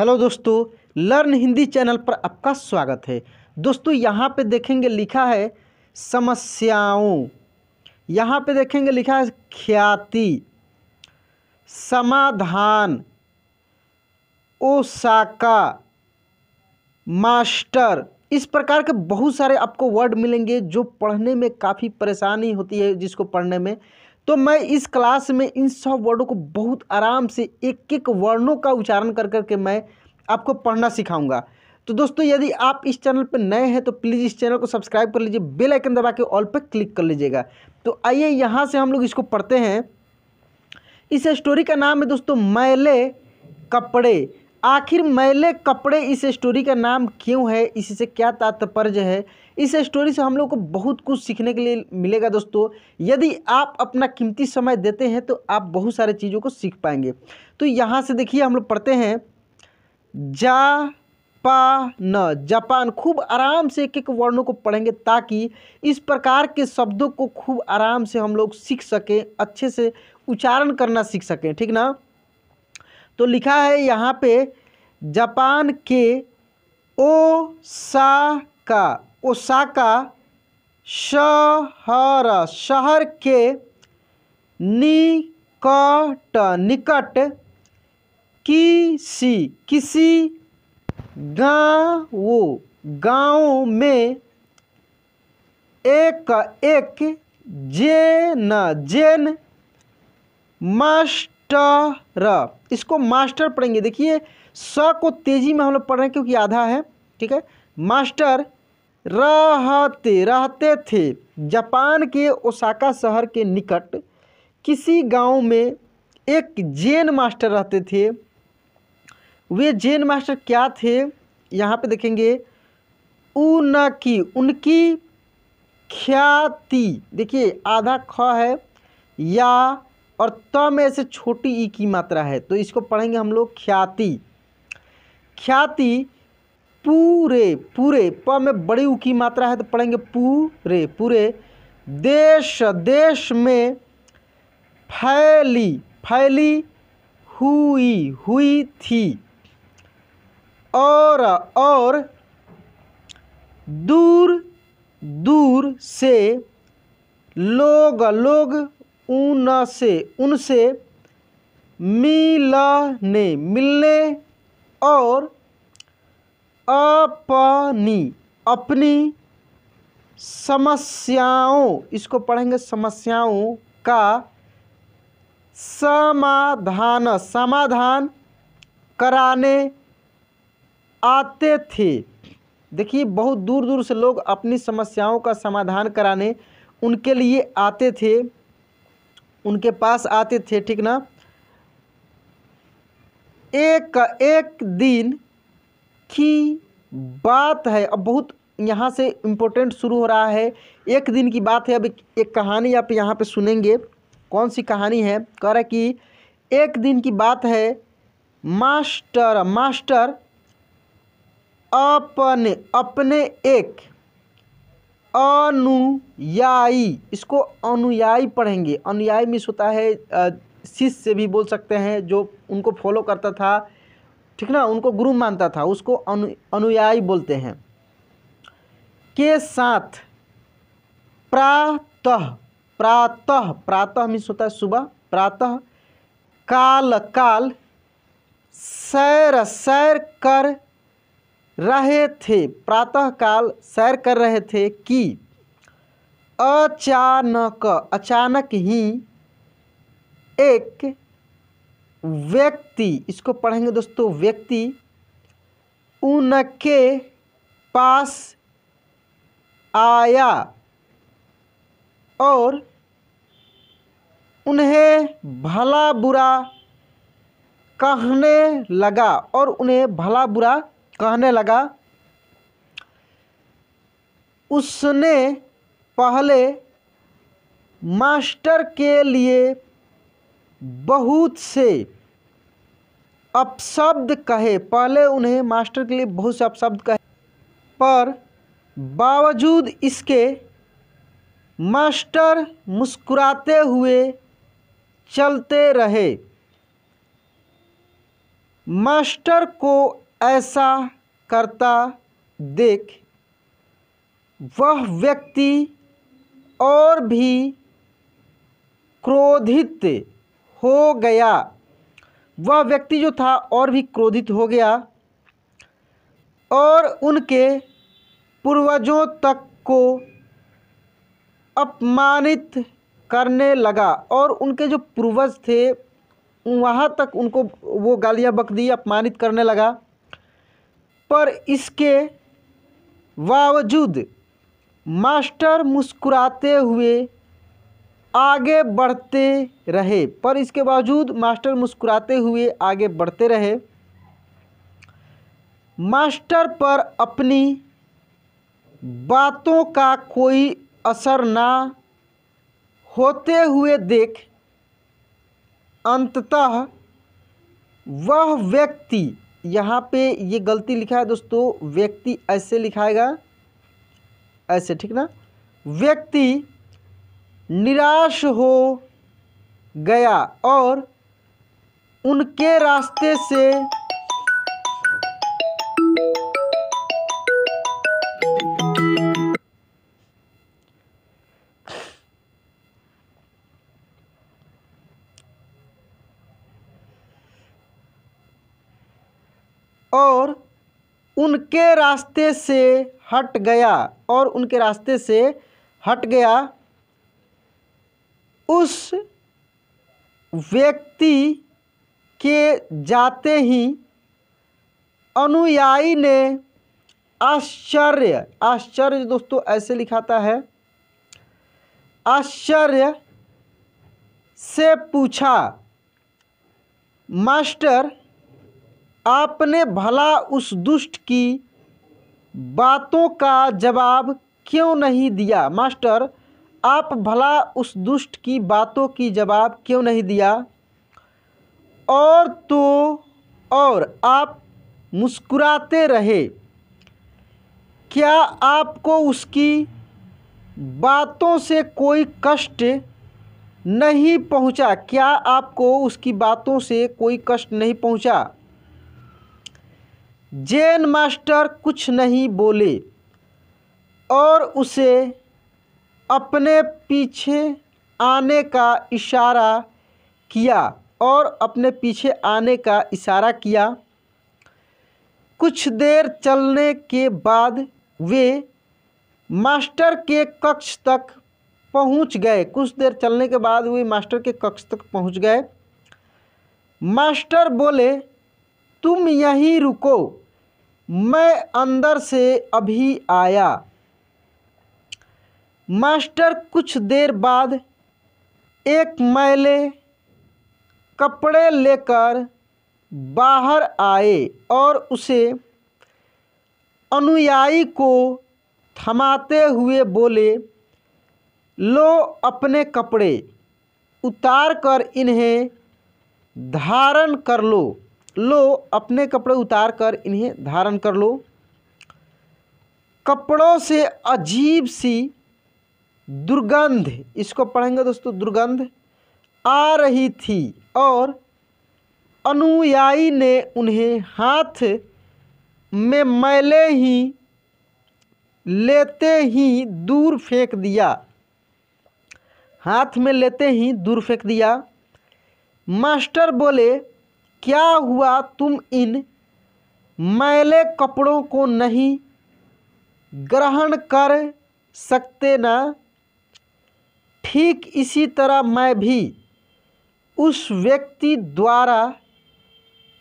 Hello दोस्तों, learn Hindi channel पर आपका स्वागत है। दोस्तों यहाँ पे देखेंगे लिखा है समस्याओं, यहाँ पे देखेंगे लिखा है ख्याति, समाधान, ओसाका, मास्टर। इस प्रकार के बहुत सारे आपको वर्ड मिलेंगे जो पढ़ने में काफ़ी परेशानी होती है जिसको पढ़ने में। तो मैं इस क्लास में इन सब वर्डों को बहुत आराम से एक एक वर्णों का उच्चारण कर कर के मैं आपको पढ़ना सिखाऊंगा। तो दोस्तों यदि आप इस चैनल पर नए हैं तो प्लीज़ इस चैनल को सब्सक्राइब कर लीजिए, बेल आइकन दबा के ऑल पर क्लिक कर लीजिएगा। तो आइए यहाँ से हम लोग इसको पढ़ते हैं। इस स्टोरी का नाम है दोस्तों मैले कपड़े। आखिर मैले कपड़े इस स्टोरी का नाम क्यों है, इससे क्या तात्पर्य है, इस स्टोरी से हम लोग को बहुत कुछ सीखने के लिए मिलेगा। दोस्तों यदि आप अपना कीमती समय देते हैं तो आप बहुत सारे चीज़ों को सीख पाएंगे। तो यहाँ से देखिए हम लोग पढ़ते हैं जापान। जापान खूब आराम से एक एक वर्णों को पढ़ेंगे ताकि इस प्रकार के शब्दों को खूब आराम से हम लोग सीख सकें, अच्छे से उच्चारण करना सीख सकें, ठीक ना। तो लिखा है यहाँ पे जापान के ओसाका शहर के निकट किसी गाँव में एक जैन मास्टर, इसको मास्टर पढ़ेंगे। देखिए स को तेजी में हम लोग पढ़ रहे हैं क्योंकि आधा है, ठीक है। मास्टर रहते थे जापान के ओसाका शहर के निकट किसी गांव में एक जैन मास्टर रहते थे। वे जैन मास्टर क्या थे, यहाँ पे देखेंगे उनकी ख्याति। देखिए आधा ख है या और त में से छोटी ई की मात्रा है तो इसको पढ़ेंगे हम लोग ख्याति। पूरे प में बड़ी ऊ की मात्रा है तो पढ़ेंगे पूरे देश में फैली हुई थी और दूर से लोग उनसे मिलने और अपनी समस्याओं, इसको पढ़ेंगे समस्याओं का समाधान कराने आते थे। देखिए बहुत दूर दूर से लोग अपनी समस्याओं का समाधान कराने उनके लिए आते थे, उनके पास आते थे, ठीक ना। एक दिन की बात है, अब बहुत यहाँ से इम्पोर्टेंट शुरू हो रहा है। एक दिन की बात है। अब एक कहानी आप यहाँ पे सुनेंगे। कौन सी कहानी है, कह रहा है कि एक दिन की बात है, मास्टर अपने एक अनुयायी, इसको अनुयायी पढ़ेंगे। अनुयायी मीन्स होता है शिष्य भी बोल सकते हैं, जो उनको फॉलो करता था, ठीक ना, उनको गुरु मानता था, उसको अनुयायी बोलते हैं, के साथ प्रातः मीन्स होता है सुबह, प्रातः काल सैर कर रहे थे, प्रातः काल सैर कर रहे थे कि अचानक ही एक व्यक्ति, इसको पढ़ेंगे दोस्तों व्यक्ति, उनके पास आया और उन्हें भला बुरा कहने लगा। उसने पहले मास्टर के लिए बहुत से अपशब्द कहे, पर बावजूद इसके मास्टर मुस्कुराते हुए चलते रहे। मास्टर को ऐसा करता देख वह व्यक्ति और भी क्रोधित हो गया। वह व्यक्ति जो था और भी क्रोधित हो गया और उनके पूर्वजों तक को अपमानित करने लगा। और उनके जो पूर्वज थे वहाँ तक उनको वो गालियाँ बक दी, अपमानित करने लगा। पर इसके बावजूद मास्टर मुस्कुराते हुए आगे बढ़ते रहे। पर इसके बावजूद मास्टर मुस्कुराते हुए आगे बढ़ते रहे। मास्टर पर अपनी बातों का कोई असर ना होते हुए देख अंततः वह व्यक्ति, यहाँ पे ये गलती लिखा है दोस्तों, व्यक्ति ऐसे लिखाएगा, ऐसे, ठीक ना। व्यक्ति निराश हो गया और उनके रास्ते से हट गया और उनके रास्ते से हट गया। उस व्यक्ति के जाते ही अनुयायी ने आश्चर्य दोस्तों ऐसे लिखाता है, आश्चर्य से पूछा, मास्टर आपने भला उस दुष्ट की बातों का जवाब क्यों नहीं दिया? मास्टर आप भला उस दुष्ट की बातों की जवाब क्यों नहीं दिया? और तो और आप मुस्कुराते रहे। क्या आपको उसकी बातों से कोई कष्ट नहीं पहुंचा? क्या आपको उसकी बातों से कोई कष्ट नहीं पहुंचा? जेन मास्टर कुछ नहीं बोले और उसे अपने पीछे आने का इशारा किया कुछ देर चलने के बाद वे मास्टर के कक्ष तक पहुंच गए। मास्टर बोले, तुम यहीं रुको, मैं अंदर से अभी आया। मास्टर कुछ देर बाद एक मैले कपड़े लेकर बाहर आए और उसे अनुयायी को थमाते हुए बोले, लो अपने कपड़े उतार कर इन्हें धारण कर लो। अपने कपड़े उतार कर इन्हें धारण कर लो। कपड़ों से अजीब सी दुर्गंध, इसको पढ़ेंगे दोस्तों, दुर्गंध आ रही थी और अनुयायी ने उन्हें हाथ में मैले ही लेते ही दूर फेंक दिया। मास्टर बोले, क्या हुआ, तुम इन मैले कपड़ों को नहीं ग्रहण कर सकते ना? ठीक इसी तरह मैं भी उस व्यक्ति द्वारा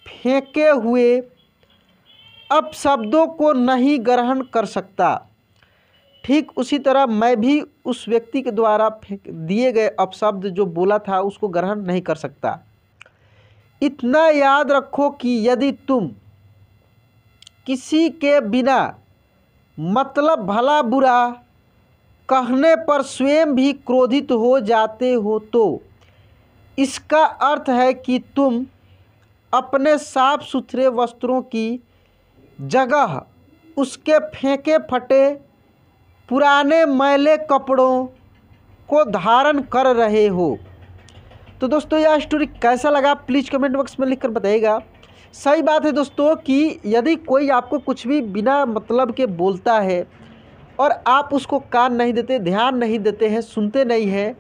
फेंके हुए अपशब्दों को नहीं ग्रहण कर सकता। ठीक उसी तरह मैं भी उस व्यक्ति के द्वारा फेंक दिए गए अपशब्द जो बोला था उसको ग्रहण नहीं कर सकता। इतना याद रखो कि यदि तुम किसी के बिना मतलब भला बुरा कहने पर स्वयं भी क्रोधित हो जाते हो तो इसका अर्थ है कि तुम अपने साफ सुथरे वस्त्रों की जगह उसके फेंके फटे पुराने मैले कपड़ों को धारण कर रहे हो। तो दोस्तों यह स्टोरी कैसा लगा प्लीज़ कमेंट बॉक्स में लिखकर बताइएगा। सही बात है दोस्तों कि यदि कोई आपको कुछ भी बिना मतलब के बोलता है और आप उसको कान नहीं देते, ध्यान नहीं देते हैं, सुनते नहीं हैं,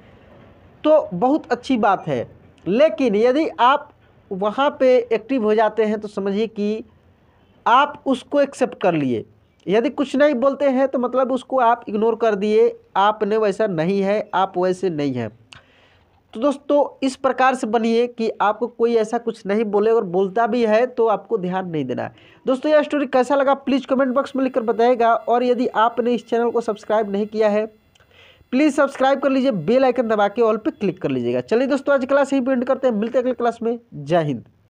तो बहुत अच्छी बात है। लेकिन यदि आप वहाँ पे एक्टिव हो जाते हैं तो समझिए कि आप उसको एक्सेप्ट कर लिए। यदि कुछ नहीं बोलते हैं तो मतलब उसको आप इग्नोर कर दिए, आपने वैसा नहीं है, आप वैसे नहीं हैं। तो दोस्तों इस प्रकार से बनिए कि आपको कोई ऐसा कुछ नहीं बोले, और बोलता भी है तो आपको ध्यान नहीं देना है। दोस्तों यह स्टोरी कैसा लगा प्लीज़ कमेंट बॉक्स में लिखकर बताइएगा, और यदि आपने इस चैनल को सब्सक्राइब नहीं किया है प्लीज़ सब्सक्राइब कर लीजिए, बेल आइकन दबा के ऑल पे क्लिक कर लीजिएगा। चलिए दोस्तों आज क्लास यहीं पे एंड करते हैं, मिलते हैं अगले क्लास में। जय हिंद।